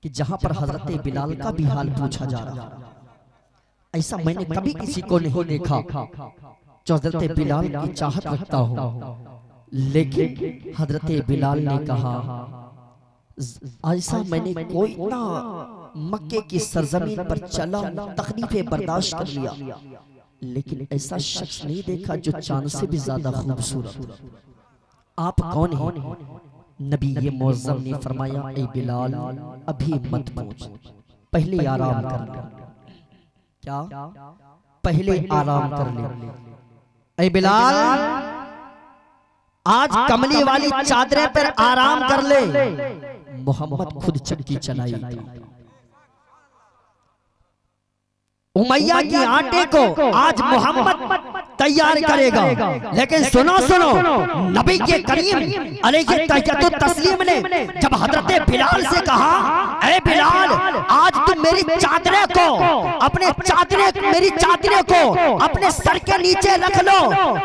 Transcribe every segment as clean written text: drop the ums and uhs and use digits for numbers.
कि जहां पर हजरत बिलाल का भी हाल पूछा जा रहा, ऐसा मैंने कभी किसी को नहीं देखा जो हजरत बिलाल की चाहत रखता हो। लेकिन हजरत बिलाल ने कहा, ऐसा मैंने कोई ना मक्के की सरजमीन पर चला, तकलीफें बर्दाश्त कर लिया, लेकिन ऐसा शख्स नहीं देखा जो चांद से भी ज्यादा खूबसूरत। आप कौन हैं? नबी ये मुअज़्ज़म ने फरमाया, ए बिलाल अभी मत पूछ, पहले आराम कर ले। क्या? पहले आराम कर ले। ए बिलाल आज कमली वाली चादरें पर आराम कर ले। मोहम्मद खुद चक्की चलाई थी। उमैया की आटे को आज मोहम्मद तैयार करेगा। लेकिन सुनो सुनो, नबी के करीम अलैहि तस्लीम ने जब हजरत बिलाल से कहा, ऐ बिलाल आज तुम मेरी चादरें को मेरी चादरें को अपने सर के नीचे रख लो।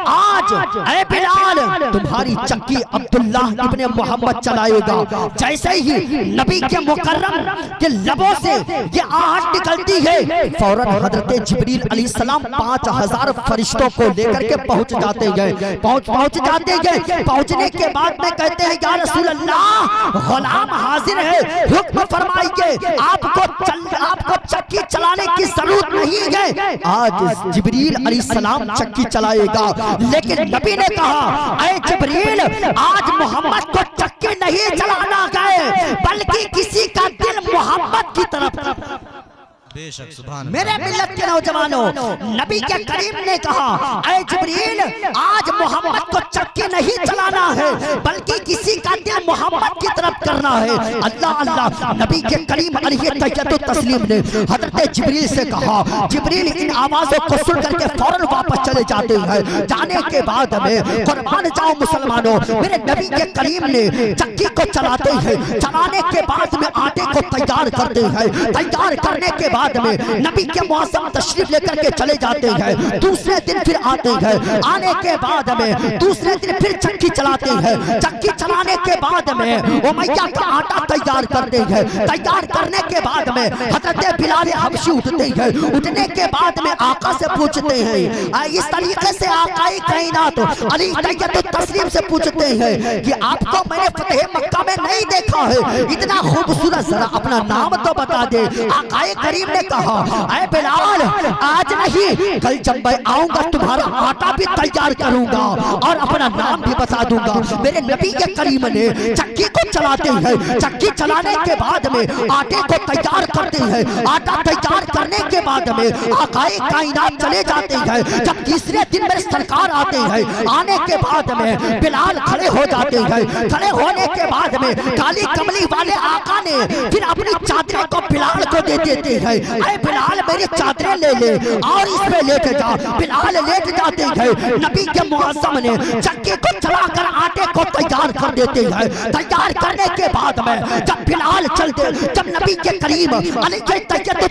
आज ऐ बिलाल तुम्हारी चक्की अब्दुल्ला इब्ने मोहम्मद चलाएगा। जैसे ही नबी के मुकर्रम के लबों से ये आहट निकलती है, फौरन हजरत जिब्रील अलैहिस्सलाम 5000 फरिश्तों को लेकर के पहुंच जाते हैं। पहुंच जाते हैं। पहुंचने के बाद में कहते हैं, या रसूल अल्लाह गुलाम हाजिर है, हुक्म फरमाइए। आपको चक्की चलाने की जरूरत नहीं है, आज जिब्रील अलैहिस्सलाम चक्की चलाएगा। लेकिन नबी ने कहा, ऐ जिब्रील आज मोहम्मद को चक्की नहीं चलाना गए, बल्कि किसी का दिल मोहम्मद की तरफ। बेशक सुभान मेरे मिल्लत के नौजवानों, नबी के करीम ने कहा, ऐ जिब्रील आज मोहम्मद को चक्की नहीं चलाना है, बल्कि किसी का दिल मोहम्मद की तरफ करना है। अल्लाह अल्लाह। नबी के करीम अलैहि तस्लीम ने हजरत जिब्रील से कहा। जिब्रील इन आवाजों को सुन करके फौरन वापस चले जाते हैं। जाने के बाद में कुर्बान जाओ मुसलमानों, मेरे नबी के करीम ने चक्की को चलाते हैं। चलाने के बाद में आटे को तैयार करते हैं। तैयार करने के बाद में नबी के मुअज़्ज़म तशरीफ लेकर के चले जाते हैं। दूसरे दिन फिर आते हैं। आने के बाद में दूसरे दिन फिर चक्की चलाते हैं। चक्की चलाने के बाद में उमैया का आटा तैयार करते हैं। तैयार करने के बाद में हजरत बिलाल हबशी उठते हैं। उठने के बाद में आका से पूछते हैं, इस तरीके से आकाए कायनात अली तस्लीम से पूछते हैं कि आपको मैंने फतेह मक्का में नहीं देखा है, इतना खूबसूरत, जरा अपना नाम तो बता दे। आकाए करीम ने कहा, ऐ बिलाल आज नहीं, कल जब मैं आऊंगा तुम्हारा आटा भी तैयार करूंगा और अपना नाम भी बता दूंगा। मेरे नबी के करीम ने चक्की को चलाते हैं। चक्की चलाने के बाद में आटे को तैयार करते हैं। आटा तैयार करने के बाद में आकाए कायनात चले जाते हैं। जब तीसरे दिन मेरे सरकार आते हैं, आने के बाद में बिलाल खड़े हो जाते हैं। खड़े होने के बाद में काली कमली वाले आका ने फिर अपनी चादरें को बिलाल को दे देते हैं। अरे बिलाल मेरी चादरें ले ले और इस पे लेके जा। बिलाल लेट जाते हैं। नबी के मुअज़्ज़म ने चक्की को चलाकर आटे को तैयार कर देते हैं। तैयार करने के बाद में जब बिलाल चलते, जब नबी के करीम अलैहि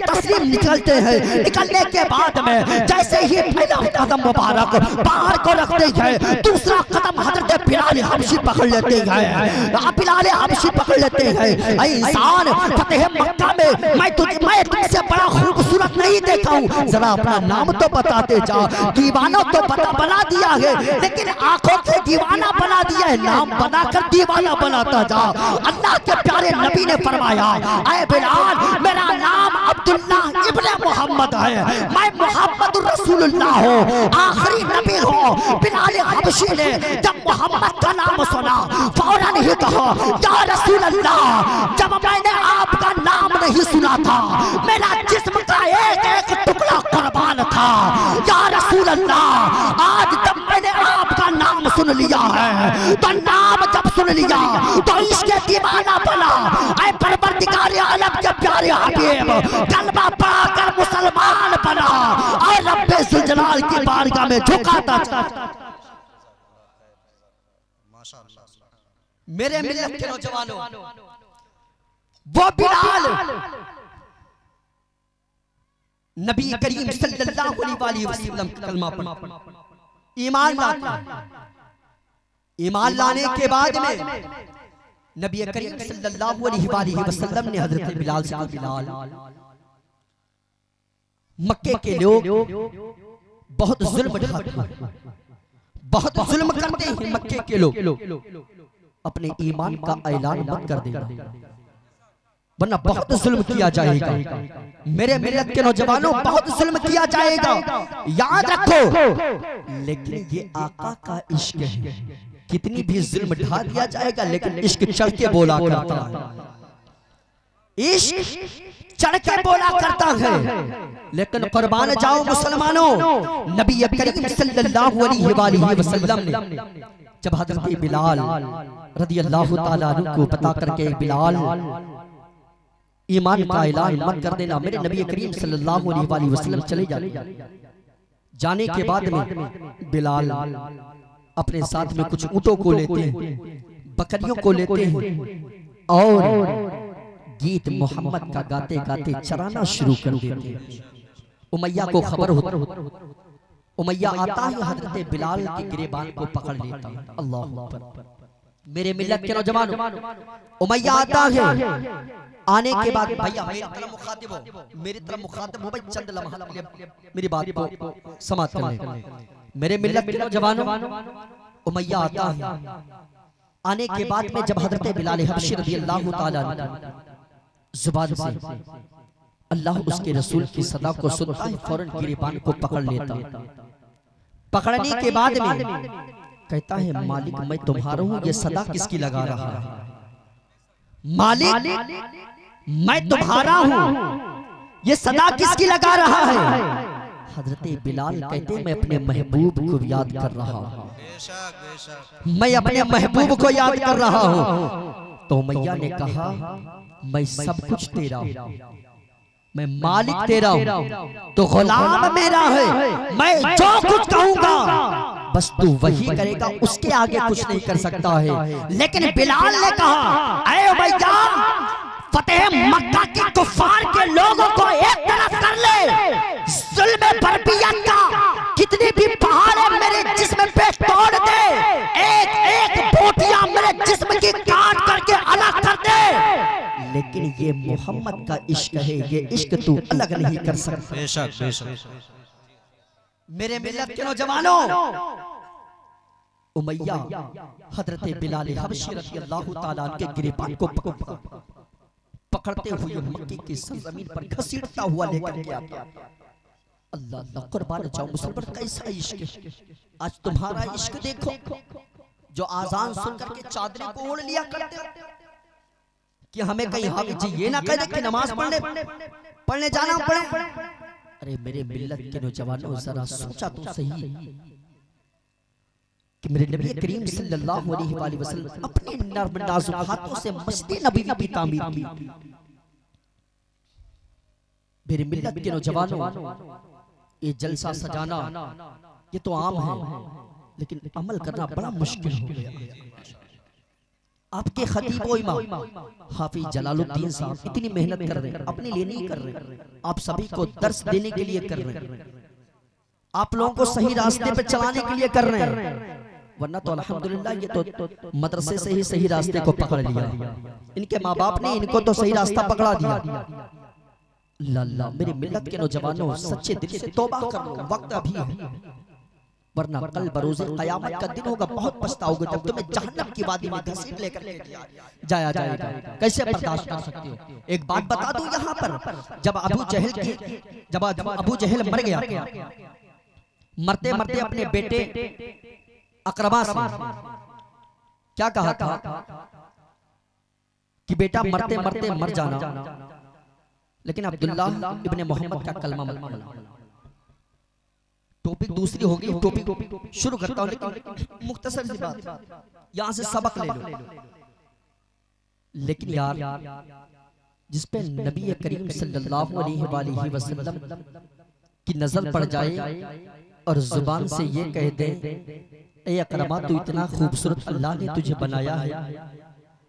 तस्लीम निकलते हैं, निकलने के बाद में जैसे ही पहला कदम मुबारक बाहर को रखते हैं, दूसरा कदम हजरत बिलाल हबशी पकड़ लेते हैं। बिलाल हबशी पकड़ लेते हैं। ऐ इंसान, फतेह मक्का में मैं तुझसे बड़ा खूबसूरत नहीं देखा हूँ, जरा अपना नाम तो बताते जा। दीवाना तो बना दिया है, लेकिन आंखों से दीवाना बना दिया है, नाम बनाकर दीवाना बनाता जा। अल्लाह के प्यारे नबी ने फरमाया, ऐ बिलाल मेरा नाम अब्दुल्ला इब्ने मोहम्मद है, मैं मोहम्मद रसूलुल्लाह हूँ, आखिरी नबी हूँ। बिलाल हबशी ने जब मोहम्मद का नाम सुना, फौरन ही कहा, या रसूल अल्लाह, जब मैंने आपका नाम नहीं सुना था, मेरा जिस्म का एक एक टुकड़ा कुर्बान था। या रसूल अल्लाह, आज जब मैंने आपका नाम सुन लिया है, तो नाम जब सुन लिया तो इसके दीवाना बना। ऐ परवरदिगार आलम के प्यारे हबीब, कलमा पढ़ाकर मुसलमान बना और रब्बे ज़ुल जलाल की बारगाह में झुकाता। मेरे मिल्लत के नौजवानों, वो बिलाल नबी करीम सल्लल्लाहु अलैहि वसल्लम का कलमा पढ़ ईमान लाने के बाद में नबी करीम सल्लल्लाहु अलैहि वसल्लम ने हजरत बिलाल से कहा, बिलाल, मक्के के लोग बहुत जुल्म ढाते हैं, बहुत जुल्म करते हैं। मक्के के लोग अपने ईमान का ऐलान मत कर देना, वरना बहुत जुल्म किया जाएगा। मेरे मिल्लत के नौजवानों, बहुत जुल्म किया जाएगा, याद रखो। लेकिन ये आका का इश्क है, कितनी भी जुल्म ढा दिया जाएगा, लेकिन इश्क चढ़ के बोला करता है, इश्क चढ़ के बोला करता है। लेकिन कुर्बान जाओ मुसलमानों, नबी करीम सल्लल्लाहु अलैहि वसल्लम ने जब हजरत बिलाल रदियल्लाहु ताला अन्हु को पता करके, बिलाल ईमान का ऐलान मत कर देना, मेरे नबी करीम सल्लल्लाहु अलैहि वसल्लम चले जाने के बाद में बिलाल अपने साथ में कुछ ऊँटों को लेते हैं, बकरियों को लेते हैं और गीत मोहम्मद का गाते गाते चराना शुरू कर देते हैं। उमैया को खबर होती, उमैया आता है, हजरत बिलाल के गिरेबान को पकड़ लेता है। अल्लाह अकबर। मेरे मिल्लत के नौजवानों, उमैया आता है, आने के बाद भैया मेरी तरफ मुखातिब हो, मेरी तरफ मुखातिब हो भाई, चंद लम्हा मेरी बात को समाप्त कर ले। मेरे मिल्लत के नौजवानों, उमैया आता है, आने के बाद में जब हजरत बिलाल हबशी रज़ियल्लाहु ताला जुबान से अल्लाह उसके रसूल की सदा को सुनता है, फौरन गिरेबान को पकड़ लेता है। पकड़ने के बाद में कहता है, मालिक मैं तुम्हारा हूं, ये सदा किसकी लगा रहा है? मालिक मैं तुम्हारा हूं, ये सदा किसकी लगा रहा है? हजरत बिलाल कहते, मैं अपने महबूब को याद कर रहा हूं, मैं अपने महबूब को याद कर रहा हूं। तो मैया ने कहा, मैं सब कुछ तेरा हूं, मैं मालिक तेरा हूं, तो गुलाम मेरा है, मैं जो कुछ कहूंगा बस तू वही करेगा, उसके आगे कुछ नहीं कर सकता है। लेकिन बिलाल ने कहा, अरे भैया, फतेह मक्का के कुफार के लोगों को एक तरफ कर ले, जुल्म बर्बियत का कितनी भी पहाड़ है मेरे जिस्म पे तोड़ दे, एक एक बोटियां मेरे जिस्म की काट करके अलग कर दे, लेकिन ये मोहम्मद का इश्क है, ये इश्क तू अलग नहीं कर सकता। बेशक बेशक। मेरे मिल्लत के नौजवानों, उमैया हजरत बिलाल हबशी रज़ियल्लाहु ताला अन्हु के गिरेबान को पकड़ते हुए मक्के की सरजमीन पर घसीटता हुआ लेकर गया। अल्लाह अल्लाह, कुर्बान जाऊं मुसलमान, कैसा इश्क है। आज तुम्हारा इश्क देखो, जो आजान सुन करके चादरें को ओढ़ लिया करते कि हमें कहीं हाफिज जी ये ना कह दे कि नमाज पढ़ने जाना पड़े। अरे मेरे मिल्लत के नौजवानों, जरा सोचा तो सही कि मेरे नबी करीम सल्लल्लाहु अलैहि वसल्लम अपने नर्म नाजुक हाथों से मस्जिद नबवी की तामीर की। मेरे मिल्लत के नौजवानों, ये जलसा सजाना ये तो आम है, लेकिन अमल करना बड़ा मुश्किल हो गया। आपके खतीब व इमाम हाफिज जलालुद्दीन साहब इतनी मेहनत कर रहे हैं, अपने लिए नहीं कर रहे, आप सभी को दर्स देने के लिए कर रहे हैं, आप लोगों को सही रास्ते पे चलाने के लिए कर रहे हैं। वरना तो अल्हम्दुलिल्लाह ये तो मदरसे से ही सही रास्ते को पकड़ लिया, इनके माँ बाप ने इनको तो सही रास्ता पकड़ा दिया। अल्लाह, मेरे मिल्लत के नौजवानों, सच्चे दिल से तौबा कर लो, वक्त अभी है, वरना कल बरोज़े क़यामत का दिन होगा, बहुत पछताओगे जब तुम्हें जहन्नम की वादी में घसीट लेकर जाया जाएगा। कैसे बर्दाश्त कर सकते हो? एक बात बता दूं यहाँ पर, जब अबू जहल मर गया, मरते मरते अपने बेटे अकरमा से क्या कहा था कि बेटा मरते मरते मर जाना, लेकिन अब्दुल्लाह इब्ने मोहम्मद का कलमा मत पढ़ना। टॉपिक दूसरी होगी, टॉपिक शुरू करता हूं, लेकिन मुख्तसर सी बात, यहां से सबक ले लो। लेकिन यार, जिस पे नबी करीम सल्लल्लाहु अलैहि वसल्लम की नजर पड़ जाए और जुबान से ये कह दे, ए अकरमा, तू इतना खूबसूरत अल्लाह ने तुझे बनाया है,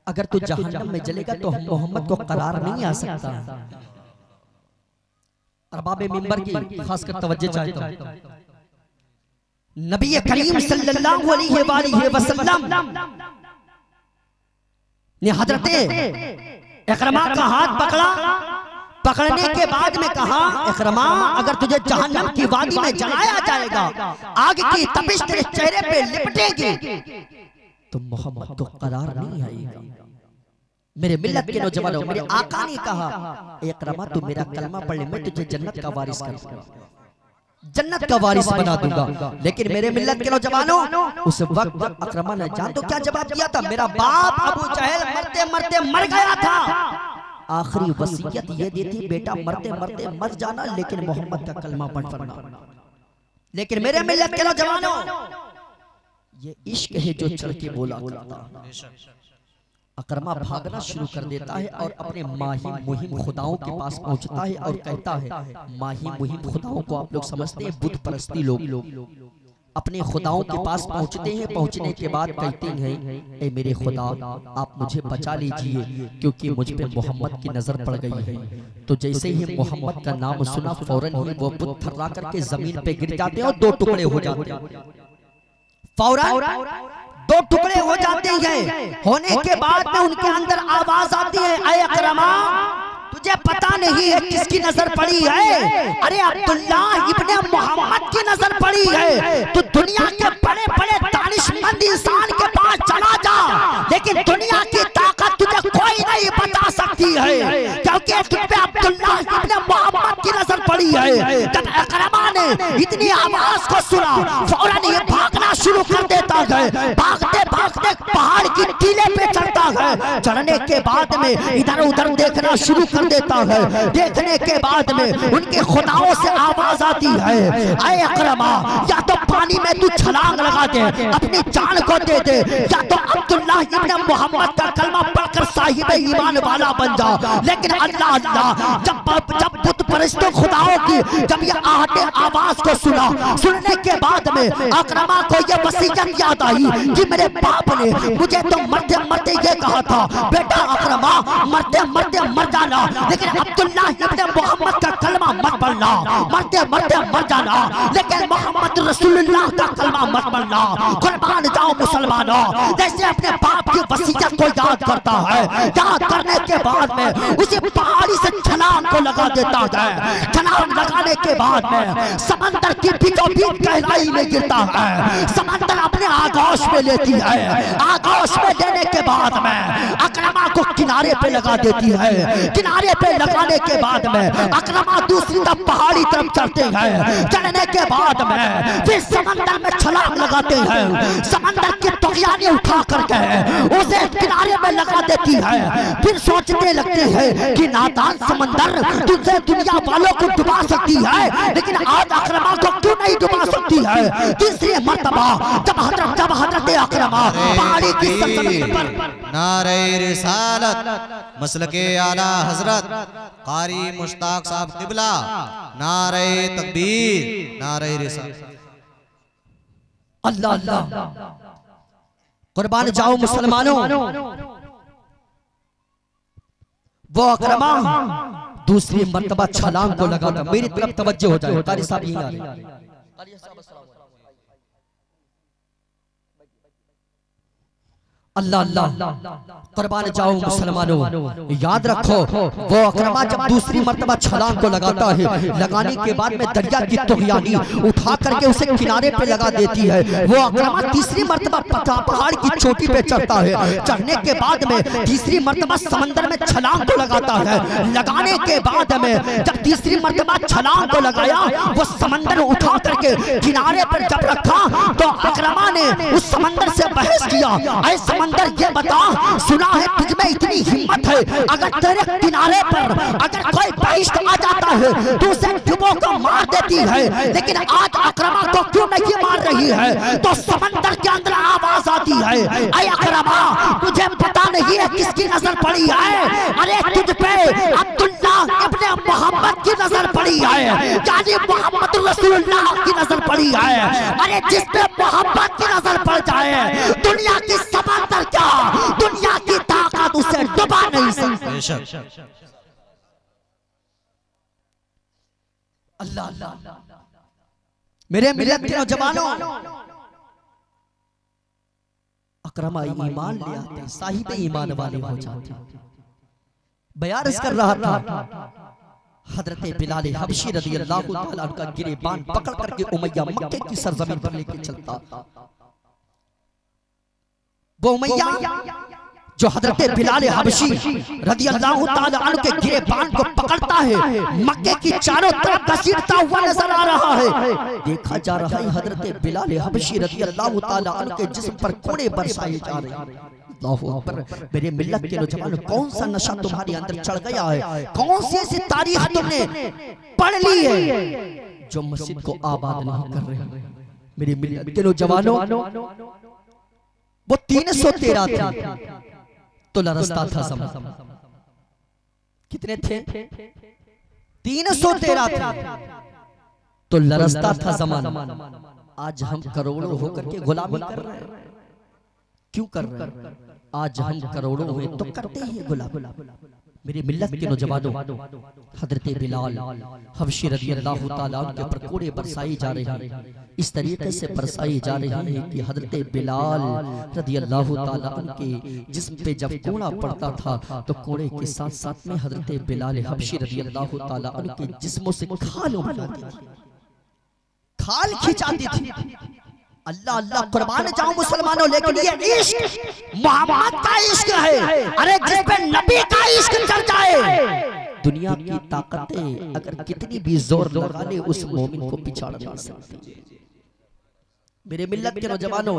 अगर तू जहन्नम में जलेगा तो हम मोहम्मद को करार नहीं आ सकता। अरबाब मिंबर की खासकर तवज्जो चाहता हूं। नबी करीम सल्लल्लाहु अलैहि वसल्लम ने हजरत इकरमा का हाथ पकड़ा, पकड़ने के बाद में कहा, इकरमा अगर तुझे जहन्नम की वादी में जलाया जाएगा, आग की तपिश तेरे चेहरे पे लिपटेगी, तो मोहम्मद को करार नहीं आएगा। मेरे मिल्लत के नौजवानों, मेरे आका ने कहा, इकरमा तू मेरा कलमा पढ़ ले, मैं तुझे जन्नत का वारिस कर दूंगा, जन्नत का वारिस बना दूंगा। लेकिन मेरे मिल्लत के नौजवानों, उस वक्त इकरमा ने जान तो क्या जवाब दिया था? मेरा बाप अबू जहल मरते मरते मर गया था, आखिरी वसीयत ये दी थी, बेटा मरते मरते मर जाना, लेकिन मोहम्मद का कलमा पढ़ना। लेकिन मेरे मिल्लत के नौजवानों, ये इश्क है जो चल के बोला करता। इकरमा भागना शुरू कर देता है और अपने माही मुहिम खुदाओं के पास पहुंचता है और कहता है, माही मुहिम खुदाओं को आप लोग समझते हैं बुत परस्ती लोग अपने खुदाओं के पास पहुंचते हैं। पहुंचने के बाद कहते हैं, ए मेरे खुदा आप मुझे बचा लीजिए, क्योंकि मुझ पे मोहम्मद की नजर पड़ गई है। तो जैसे ही मोहम्मद का नाम सुना, फौरन ही वो बुत थर्रा करके जमीन पे गिर जाते हैं और दो टुकड़े हो जाते हैं। फौरन दो टुकड़े हो जाते हैं। होने के बाद में उनके अंदर आवाज आती है, ऐ इकरमा तुझे पता नहीं है किसकी नजर पड़ी है? अरे अब्दुल्ला इब्ने मोहम्मद की नजर पड़ी है। तो दुनिया के बड़े बड़े दानिशमंद इंसान के पास चला जा, लेकिन दुनिया की ताकत तुझे कोई नहीं बचा सकती है, क्योंकि तुझ पे अब्दुल्ला इब्ने मोहम्मद की नजर पड़ी है। जब इकरमा ने इतनी आवाज को सुना, फौरन ये भागना शुरू कर देता है। भागते भागते पहाड़ की टीले पे चढ़ता है। चढ़ने के बाद में इधर उधर देखना शुरू कर देता है। देखने के बाद में उनके खुदाओं से आवाज आती है, ऐ इकरमा या तो पानी में तू छलांग लगा दे, अपनी जान को दे दे, या तो अब्दुल्ला इब्ने मोहम्मद का कलमा पढ़कर साहिब ईमान वाला बन जा। लेकिन अल्लाह अल्लाह, जब बुत परस्तों खुदाओं की जब ये आहटे आवाज को सुना, सुनने के बाद में इकरमा को ये वसीयत याद आई कि मेरे बाप ने मुझे तो मरते मरते ये कहा था, बेटा इकरमा मरते मरते मर जाना, लेकिन अब्दुल्ला इब्ने मोहम्मद का कलमा मत पढ़ना, मरते मरते मर जाना, लेकिन मोहम्मद रसूलुल्लाह का कलमा मत पढ़ना। कुर्बान जाओ मुसलमानों। जैसे अपने बाप की वसीयत को याद करता है, याद करने के बाद में उसे पहाड़ी से छलांग को लगा देता है। छलांग लगाने के बाद में समंदर की बीचों बीच गहराई में गिरता है। समंदर अपने आगोश में लेती है। आगोश में लेने के बाद में इकरमा को किनारे पे लगा देती है। किनारे पे लगाने के बाद में इकरमा दूसरी तरफ पहाड़ी तरफ चढ़ते हैं। चढ़ने के बाद में फिर समंदर में छलांग लगाते हैं। समंदर की तगियानी उठा करके उसे किनारे में लगा देती है। फिर सोचने लगते हैं कि नादान समंदर तुझसे दुनिया वालों को डुबा सकती है, लेकिन आज इकरमा को क्यों नहीं डुबा सकती है? तीसरी मर्तबा जब हजरत इकरमा पहाड़ी की सल्तनत पर नारे रिसालत मसलके आला हजरत कारी मुश्ताक साहब किबला, नारे तकबीर, नारे रिसालत। अल्लाह अल्लाह, कुर्बान जाओ मुसलमानों। वो इकरमा दूसरी मर्तबा छलांग को लगा था। मेरी तरफ तवज्जो हो जाए, कारी साहब यहीं आ रहे हैं। अल्लाह अल्लाह, कुर्बान जाओ मुसलमानों। याद रखो, वो इकरमा जब दूसरी मर्तबा छलांग को लगाता है, लगाने के बाद में दरिया की तगियानी उठा करके उसे किनारे पे लगा देती है। वो इकरमा तीसरी मर्तबा पहाड़ की चोटी पे चढ़ता है। चढ़ने के बाद में तीसरी मर्तबा समंदर में छलांग को लगाता है। लगाने के बाद में जब तीसरी मर्तबा छलांग को लगाया, वो समंदर उठा करके किनारे पर जब रखा, तो इकरमा ने उस समंदर से बहस किया, ऐ समंदर ये बता, सुना है तुझमें इतनी हिम्मत है, अगर तेरे किनारे पर अगर कोई बहिष्ठ आ जाता है तो उसे डुबो को मार देती है, लेकिन आज इकरमा को क्यों नहीं मार रही है? तो समंदर के अंदर आवाज आती है, ऐ इकरमा तुझे पता नहीं है किसकी नजर पड़ी है? अरे तुझ पे अब्दुल्ला इब्ने मोहम्मद की नजर पड़ी है, यानी मोहम्मद रसूलुल्लाह की नजर पड़ी है। अरे जिस पे मोहम्मद की नजर पड़ जाए, दुनिया की समंदर क्या, दुनिया की ताकत उसे डुबा नहीं सकती। अल्लाह अल्लाह, मेरे मिल्लत के नौजवानों, अकरमा ईमान ले आते, साहिब ईमान वाले हो जाते। बयान कर रहा था हजरत बिलाल हबशी रज़ी अल्लाह तआला अन्हु का गिरेबान पकड़ करके उमैया मक्के की सरजमीन पर लेके चलता। वो उमैया जो हजरत बिलाल हबशी रज़ी अल्लाह तआला अन्हु के गिरेबान को पकड़ता है, मक्के की चारों तरफ घसीटता हुआ नजर आ रहा है। देखा जा रहा है हजरत बिलाल हबशी रज़ी अल्लाह तआला अन्हु के जिस्म पर कोड़े बरसाए जा रहे हैं। अल्लाहु अकबर। मेरे मिल्लत के नौजवानों, कौन सा नशा तुम्हारे अंदर चढ़ गया है? कौन सी ऐसी तारीख तुमने पढ़ ली है जो मस्जिद को आबाद नहीं कर रहे? मेरे मिल्लत के नौजवानों, वो 313 थे तो लरसता था ज़मान। कितने थे? 313 थे तो लरसता था ज़मान। आज हम करोड़ों होकर के गुलामी कर रहे हैं। क्यों कर रहे हैं? आज हम करोड़ों हुए तो करते ही गुलामी। मेरी मिल्लत के नौजवानों, हजरत बिलाल हबशी रज़ी अल्लाह तआला अन्हु के ऊपर कोड़े बरसाए जा रहे हैं। इस तरीके से बरसाए जा रहे हैं कि हजरत बिलाल रज़ी अल्लाह तआला अन्हु के जिस्म पे जब कोड़ा पड़ता था तो कोड़े के साथ साथ में हजरत बिलाल हबशी रज़ी अल्लाह तआला अन्हु के जिस्मों से खाल उमड़ती थी, खाल खिंचाती थी। अल्लाह अल्लाह कुर्बान जाऊं मुसलमानों, लेकिन ये इश्क मोहम्मद का इश्क है। अरे जिस पे नबी का इश्क चल जाए, दुनिया की ताकतें अगर कितनी भी जोर लगा ले उस मोमिन को पिछाड़ नहीं सकती। मेरे मिल्लत के नौजवानों,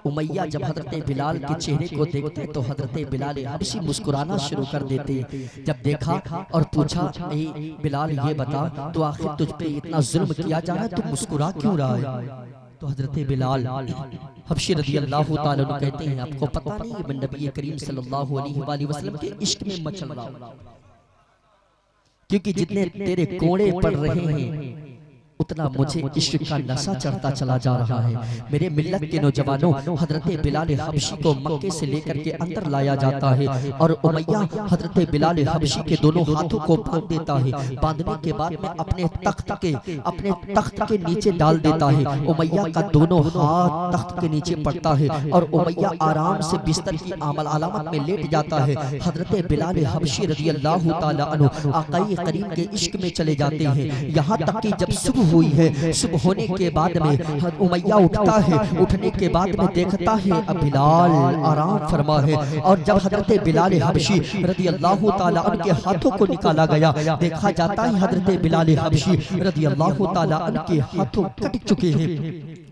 उमैया जब हजरत बिलाल के चेहरे को देखते तो हजरत बिलाल हबशी मुस्कुराना शुरू कर देते। जब देखा और पूछा, ए बिलाल ये बता, तो आखिर तुझ पे इतना जुल्म किया जा रहा है, तू मुस्कुरा क्यों रहा है? तो हजरत बिलाल हबशी रज़ी अल्लाह तआला अन्हु कहते हैं, आपको पता नहीं मैं नबी करीम सल्लल्लाहु अलैहि वसल्लम के इश्क में मचल रहा हूं, क्योंकि जितने तेरे कोड़े पड़ रहे हैं उतना मुझे इश्क का नशा चढ़ता चला जा रहा है। मेरे मिल्लत के नौजवानों, हजरत बिलाल हबशी को मक्के से लेकर के अंदर लाया जाता है और उमैया हजरत बिलाल हबशी के दोनों हाथों को बांध देता है। बांधने के बाद में अपने तख्त के नीचे डाल देता है। उमैया का दोनों हाथ तख्त के नीचे पड़ता है और उमैया आराम से बिस्तर की आमल अलामत में लेट जाता है। हजरत बिलाल हबशी रज़ी अल्लाह तआला अन्हु आक़ाए करीम के इश्क में चले जाते हैं। यहाँ तक कि जब सुबह हुई है, सुबह होने के बाद में उमैया उठता है। उठने के बाद में देखता है अब बिलाल आराम फरमा है और जब हजरत बिलाल हबशी रज़ी अल्लाह तआला अन्हु के हाथों को निकाला गया, देखा जाता है हजरत बिलाल हबशी रज़ी अल्लाह तआला अन्हु के हाथों कट चुके हैं,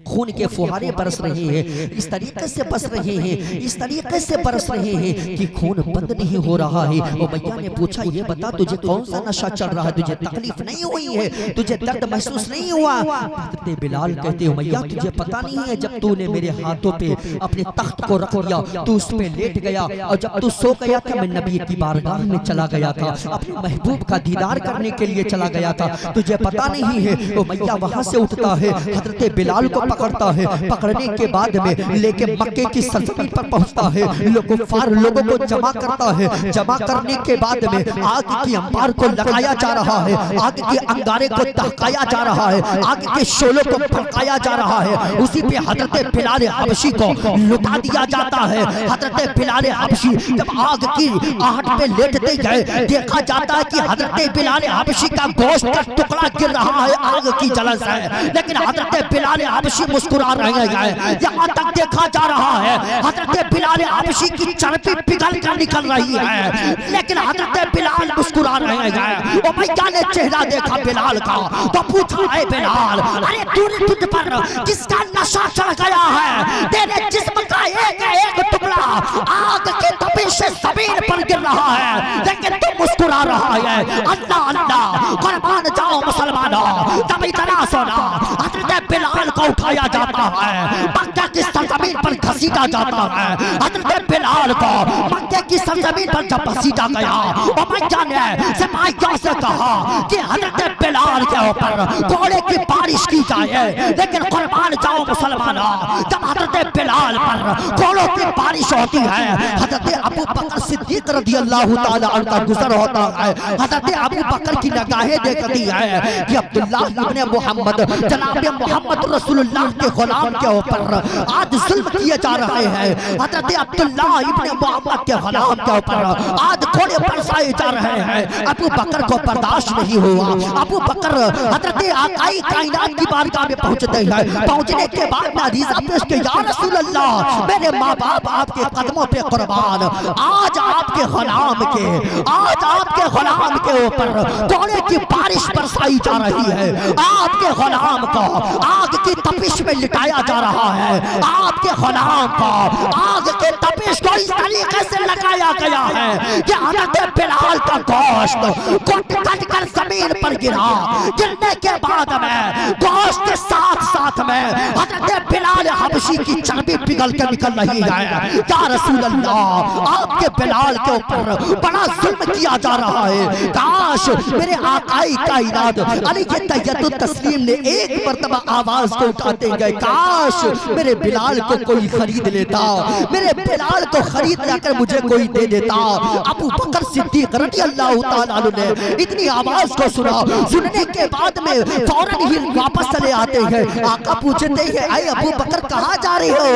खून के फुहारे बरस रहे हैं। इस तरीके से बरस रहे हैं, इस तरीके से बरस रहे हैं कि खून बंद नहीं हो रहा है। उमैया ने पूछा, ये बता तुझे कौन सा नशा चढ़ रहा है? तुझे तकलीफ नहीं हुई है? तुझे दर्द महसूस नहीं हुआ? हजरत बिलाल कहते, उमैया तुझे पता नहीं है, जब तूने मेरे हाथों पे अपने तख्त को रख दिया, तू उस पे लेट गया और जब तू सो गया था मैं नबी की बारगाह में चला गया था, अपने महबूब का दीदार करने के लिए चला गया था, तुझे पता नहीं है। उमैया वहां से उठता है, हजरत बिलाल को पकड़ता है, पकड़ने के बाद में लेके मक्के की सरजमीन पर पहुंचता है, लोगों को जमा करता है। जमा करने के बाद में आग की अंबार को लगाया जा रहा है, आग के अंगारे को दहकाया जा रहा है, आग के शोलों को फड़काया जा रहा है। उसी पे हजरत बिलाल हबशी को लुटा दिया जाता है। हजरत बिलाल हबशी जब आग की आहट पे लेटते गए, देखा जाता है कि हजरत बिलाल हबशी का गोश्त का टुकड़ा गिर रहा है आग की जलन से, लेकिन हजरत बिलाल हबशी मुस्कुरा रहे हैं। यहाँ तक देखा जा रहा है हजरत बिलाल हबशी की चर्बी पिघल कर निकल रही है, लेकिन हजरत बिलाल मुस्कुरा रहे हैं। उमैया ने चेहरा देखा बिलाल का तो पूछा, है बिलाल, अरे तूने तुझ पर किसका नशा चढ़ गया है? तेरे जिस्म का एक एक टुकड़ा आग के तपिश से जमीन पर गिर रहा है, लेकिन तू मुस्कुरा रहा है। अल्लाह अल्लाह, कुर्बान जाओ मुसलमानों, तब इतना सोना हजरत बिलाल को उठाया जाता है, मक्के की सरजमीन पर घसीटा जाता है। हजरत बिलाल को मक्के की सरजमीन पर जब घसीटा गया, उमैया ने सिपाहियों से कहा कि हजरत बिलाल के ऊपर कोड़े की बारिश की जाए, लेकिन कुर्बान जाओ मुसलमानों, जब हजरत बिलाल पर कोड़ों की बारिश होती है, हजरत अबू बकर सिद्दीक रज़ियल्लाहु ताला अन्हु का गुजर होता है। हजरत अबू बकर की निगाहें देखती है कि अब्दुल्ला इब्ने मोहम्मद जनाब मोहम्मद रसूलुल्लाह के गुलाम के ऊपर आज जुल्म किए जा रहे हैं। हजरत अब्दुल्ला इब्ने मोहम्मद के गुलाम के ऊपर आज घोड़े बरसाए जा रहे हैं। अबू बकर को बर्दाश्त नहीं हुआ। अबू बकर हजरत आकाई कायनात की बारगाह में पहुंचते हैं। पहुंचने के बाद में अरीज़ा पेश किया, या रसूल अल्लाह, मेरे माँ बाप आपके कदमों पे कुर्बान, आज आपके गुलाम के ऊपर घोड़े की बारिश बरसाई जा रही है। आपके गुलाम को आग की तपिश में लिटाया जा रहा है। आपके गुलाम को आग के तपिश को इस तरीके से लगाया गया है कि हजरत बिलाल का गोश्त कट कर जमीन पर गिरा। गिरने के बाद में गोश्त के साथ साथ में हजरत बिलाल हबशी की चर्बी पिघल कर निकल रही है। या रसूल अल्लाह, आपके बिलाल के ऊपर बड़ा जुल्म किया जा रहा है। काश मेरे आकाई कायनात अली के तैयदुत तस्लीम ने एक मर्तबा आवाज को उठाते गए, काश मेरे बिलाल को कोई खरीद लेता, मेरे बिलाल को खरीद लाकर मुझे कोई दे देता। अबू बकर सिद्दीक रज़ियल्लाहु ताला अन्हु ने इतनी आवाज को सुना। सुनने के बाद में फौरन ही वापस चले आते हैं। आका पूछते हैं, अरे अबू बकर कहाँ जा रहे हो?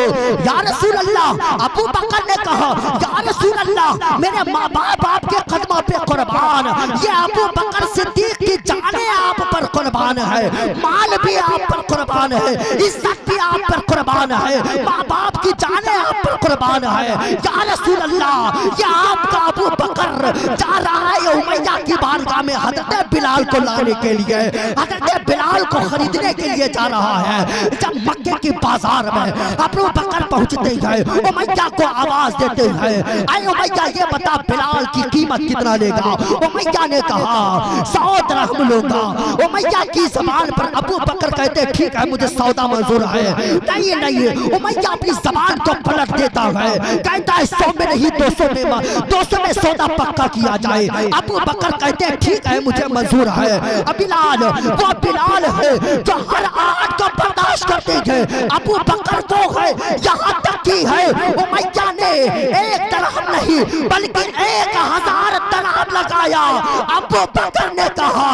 या रसूल अल्लाह, अबू बकर ने कहा, या रसूल अल्लाह, मेरे माँ बाप आपके कदमों पे कुर्बान, ये अबू बकर सिद्दीक की जाने आप पर कुर्बान है, माल भी आप पर कुर्बान है, इज्जत भी आप पर कुर्बान है, माँ बाप की जाने आप पर कुर्बान है। या रसूल अल्लाह, ये आपका अबू बकर जा रहा है उमैया की बारगाह में हजरत बिलाल को लाने के लिए, हजरत बिलाल को खरीदने के लिए जा रहा है। जब मक्के की बाजार में अबू बकर पहुंचते हैं, उमैया को आवाज देते हैं, अरे उमैया ये बता बिलाल की कीमत कितना लेगा? उमैया ने कहा 100 दिरहम लूंगा। उमैया की जबान पर अबू बकर कहते ठीक है, मुझे सौदा मंजूर है। नहीं, उमैया अपनी जबान को पलट देता है, कहता है 100 में नहीं 200 में सौदा पक्का किया जाए। अबू बकर कहते ठीक है, मुझे मंजूर है। बिलाल वो बिलाल है जो हर आहट को बर्दाश्त करते हैं। अबू बकर तो है यहाँ तक की है उमैया ने 1 दिरहम नहीं बल्कि 1000 दिरहम लगाया। अबू बकर ने कहा,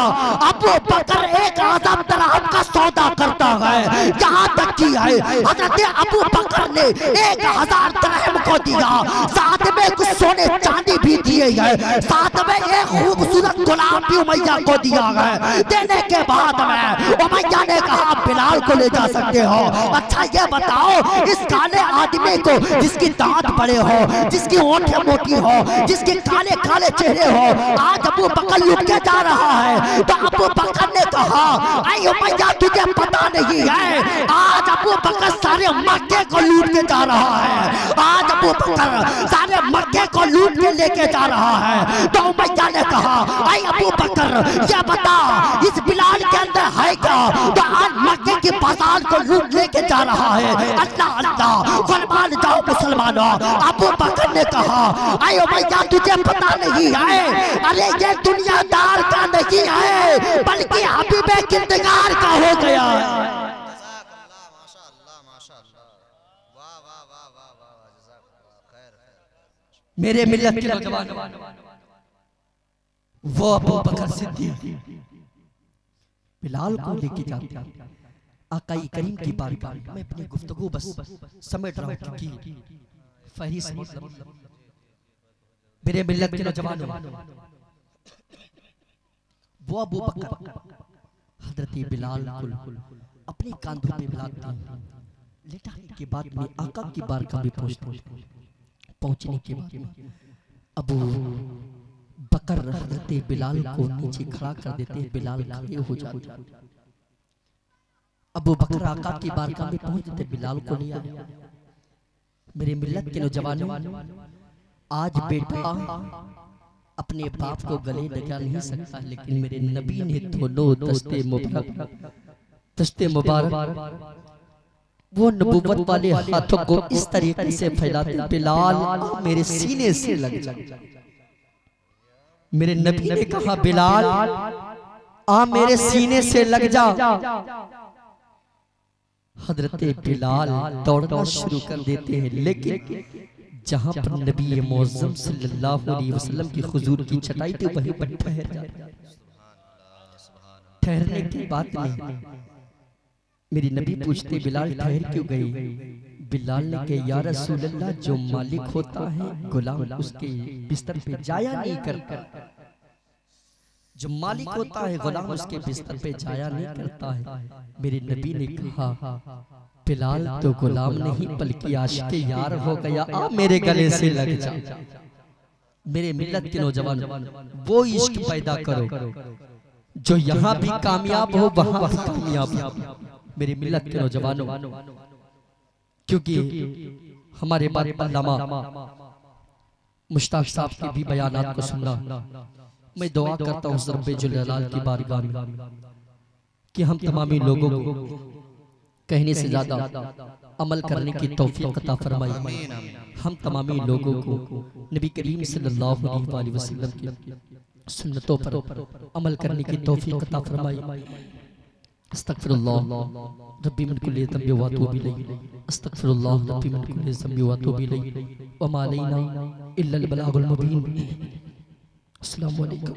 अबू बकर 1000 दिरहम का सौदा करता है। यहाँ तक की है हजरत अबू बकर ने 1000 दिरहम को दिया, साथ में कुछ सोने चांदी भी दिए गए, साथ में एक खूबसूरत गुलाम भी उमैया को दिया है। देने के बाद में उमैया ने कहा बिलाल को ले जा सकते हो। अच्छा ये बताओ, इस काले आदमी को जिसकी दांत बड़े हो, जिसकी ओंठें मोटी हो, जिसके काले काले चेहरे हो, आज अबू बकर लूट के जा रहा है। तो अबू बकर ने कहा, आई उमैया तुझे पता नहीं है, आज अबू बकर सारे मक्के को लूट के जा रहा है। आज अबू बकर सारे मक्के को लूट के लेके जा रहा है। तो उमैया ने कहा, आई अबू बकर ये बता, इस बिलाल के अंदर है क्या? तो आज मक्के की बाजार को लूट लेके जा रहा है। अल्लाह अल्लाह, कुर्बान जाओ मुसलमानों। अबू बकर ने कहा, आई उमैया तुझे पता नहीं है, अरे ये दुनियादार का नहीं है बल्कि हबीबे किरदार का हो गया है। मेरे मिल्लत के नौजवान, वो अबू बकर सिद्दीक बिलाल को लेके जाते हैं आकाई करीम की बारगाह। मैं अपनी गुफ्तगू बस समेट रहा हूं क्योंकि फहरिस्त मेरे मिल्लत के नौजवान, वो अबू बकर हजरत बिलाल को अपने कांधों पे बिलाते हैं। लेटाने के बाद में आका की बारगाह में पहुंचने के बाद में अबू बकर हजरत बिलाल को नीचे खड़ा कर देते हैं। बिलाल खड़े हो जाते हैं। अबू बकर आका की बारगाह में पहुंचते बिलाल को ले आए। मेरे मिल्लत के नौजवानों, आज बेटा अपने बाप को गले लगा नहीं सकता, लेकिन मेरे नबी ने दोनों दस्ते मुबारक वो नबूवत वाले हाथों को इस तरीके से फैलाते, बिलाल मेरे सीने से लग जा। मेरे नबी ने कहा, बिलाल आ मेरे सीने से लग जा। हजरत बिलाल दौड़ना शुरू कर देते हैं, लेकिन जहां पर नबी मुअज़्ज़म सल्लल्लाहु अलैहि वसल्लम की हुजूर की चटाई थी वहीं पर ठहर जाता। ठहरने की बात में मेरी नबी पूछते बिलाल ठहर क्यों गई? बिलाल ने कहा या रसूल अल्लाह, जो मालिक होता है गुलाम उसके बिस्तर पे जाया नहीं करता। जो मालिक होता है गुलाम उसके बिस्तर पे जाया नहीं करता है। मेरे नबी ने कहा बिलाल तो गुलाम नहीं बल्कि आशिक़े यार हो गया, आ मेरे गले से लग जा। मेरे मिल्लत के नौजवान वो इश्क पैदा करो जो यहाँ भी कामयाब हो वहां भी कामयाब हो। मेरे मिल्लत के नौजवानों, क्योंकि हमारे बारे अल्लामा मुश्ताक साहब के भी बयानात को सुनना, मैं दुआ करता हूँ रब्बे जुल जलाल की बारगाह में कि हम तमामी लोगों को कहने से ज्यादा अमल करने की तौफीक अता फरमाए। हम तमामी लोगों को नबी करीम सल्लल्लाहु अलैहि वसल्लम की सुन्नतों पर अमल करने की तौफीक अता फरमाए। अस्तगफिरुल्लाह रब्बी मिन कुल्लि ज़ंबि व अतूबु इलैहि, अस्तगफिरुल्लाह रब्बी मिन कुल्लि ज़ंबि व अतूबु इलैहि, व मा अलैना इल्लल बलागुल मुबीन। अस्सलामु अलैकुम।